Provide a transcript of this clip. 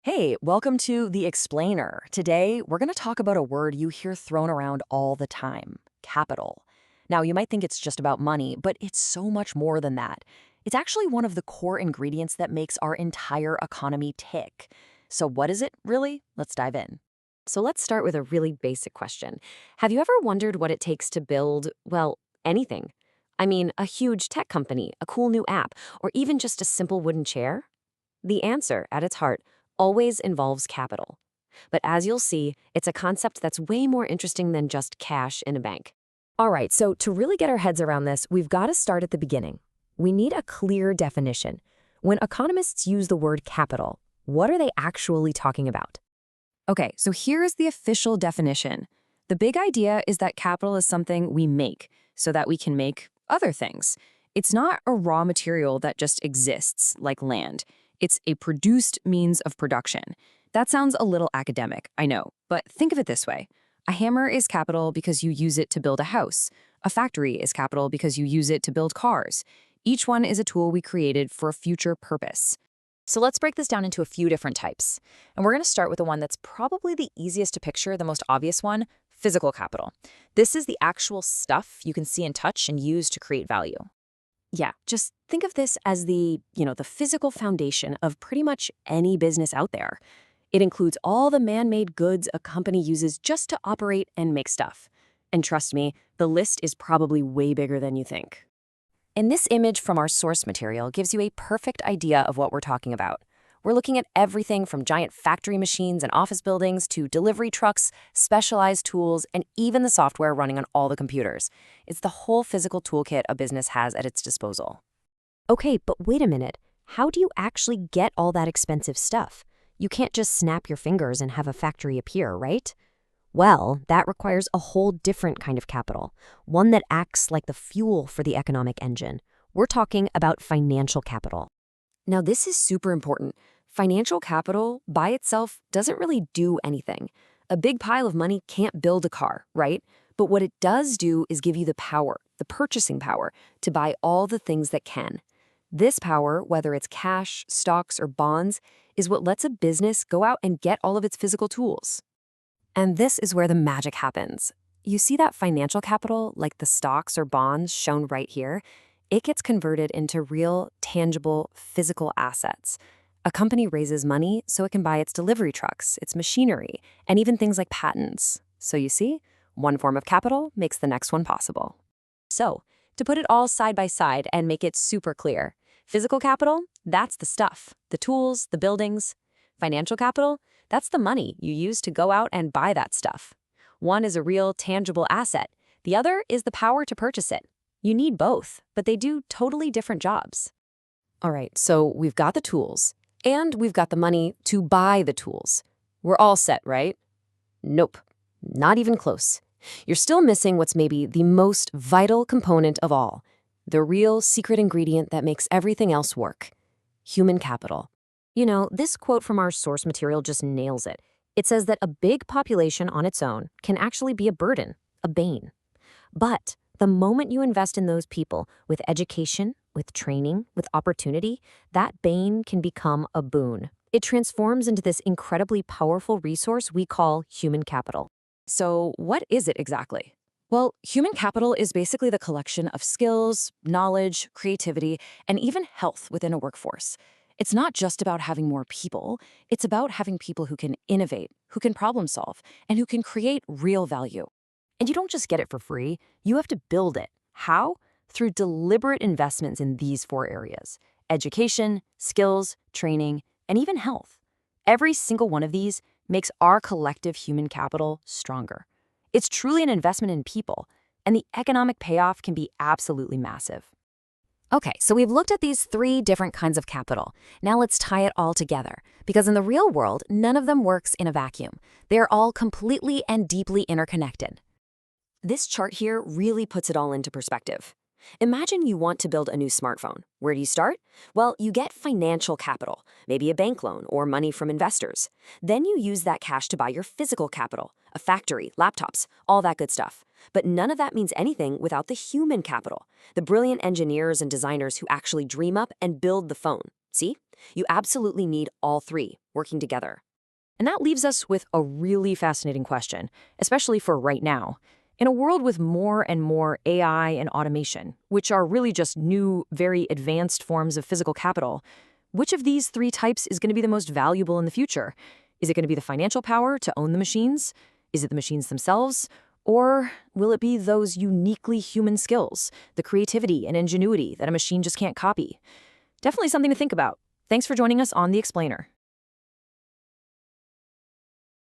Hey, welcome to The Explainer. Today, we're going to talk about a word you hear thrown around all the time: capital. Now, you might think it's just about money, but it's so much more than that. It's actually one of the core ingredients that makes our entire economy tick. So, what is it really? Let's dive in. So let's start with a really basic question. Have you ever wondered what it takes to build, well, anything? I mean, a huge tech company, a cool new app, or even just a simple wooden chair? The answer, at its heart, always involves capital. But as you'll see, it's a concept that's way more interesting than just cash in a bank. All right, so to really get our heads around this, we've got to start at the beginning. We need a clear definition. When economists use the word capital, what are they actually talking about? Okay, so here is the official definition. The big idea is that capital is something we make so that we can make other things. It's not a raw material that just exists, like land. It's a produced means of production. That sounds a little academic, I know, but think of it this way. A hammer is capital because you use it to build a house. A factory is capital because you use it to build cars. Each one is a tool we created for a future purpose. So let's break this down into a few different types. And we're going to start with the one that's probably the easiest to picture, the most obvious one: physical capital. This is the actual stuff you can see and touch and use to create value. Yeah, just think of this as the physical foundation of pretty much any business out there. It includes all the man-made goods a company uses just to operate and make stuff. And trust me, the list is probably way bigger than you think. And this image from our source material gives you a perfect idea of what we're talking about. We're looking at everything from giant factory machines and office buildings to delivery trucks, specialized tools, and even the software running on all the computers. It's the whole physical toolkit a business has at its disposal. Okay, but wait a minute. How do you actually get all that expensive stuff? You can't just snap your fingers and have a factory appear, right? Well, that requires a whole different kind of capital, one that acts like the fuel for the economic engine. We're talking about financial capital. Now, this is super important. Financial capital by itself doesn't really do anything. A big pile of money can't build a car, right? But what it does do is give you the power, the purchasing power, to buy all the things that can. This power, whether it's cash, stocks, or bonds, is what lets a business go out and get all of its physical tools. And this is where the magic happens. You see that financial capital, like the stocks or bonds shown right here? It gets converted into real, tangible, physical assets. A company raises money so it can buy its delivery trucks, its machinery, and even things like patents. So you see, one form of capital makes the next one possible. So, to put it all side by side and make it super clear, physical capital, that's the stuff, the tools, the buildings. Financial capital, that's the money you use to go out and buy that stuff. One is a real, tangible asset. The other is the power to purchase it. You need both, but they do totally different jobs. All right, so we've got the tools, and we've got the money to buy the tools. We're all set, right? Nope, not even close. You're still missing what's maybe the most vital component of all, the real secret ingredient that makes everything else work: human capital. You know, this quote from our source material just nails it. It says that a big population on its own can actually be a burden, a bane. But the moment you invest in those people with education, with training, with opportunity, that bane can become a boon. It transforms into this incredibly powerful resource we call human capital. So, what is it exactly? Well, human capital is basically the collection of skills, knowledge, creativity, and even health within a workforce. It's not just about having more people, it's about having people who can innovate, who can problem solve, and who can create real value. And you don't just get it for free, you have to build it. How? Through deliberate investments in these four areas: education, skills, training, and even health. Every single one of these makes our collective human capital stronger. It's truly an investment in people, and the economic payoff can be absolutely massive. Okay, so we've looked at these three different kinds of capital. Now let's tie it all together, because in the real world, none of them works in a vacuum. They're all completely and deeply interconnected. This chart here really puts it all into perspective. Imagine you want to build a new smartphone. Where do you start? Well, you get financial capital, maybe a bank loan or money from investors. Then you use that cash to buy your physical capital, a factory, laptops, all that good stuff. But none of that means anything without the human capital, the brilliant engineers and designers who actually dream up and build the phone. See? You absolutely need all three working together. And that leaves us with a really fascinating question, especially for right now. In a world with more and more AI and automation, which are really just new, very advanced forms of physical capital, which of these three types is going to be the most valuable in the future? Is it going to be the financial power to own the machines? Is it the machines themselves? Or will it be those uniquely human skills, the creativity and ingenuity that a machine just can't copy? Definitely something to think about. Thanks for joining us on The Explainer.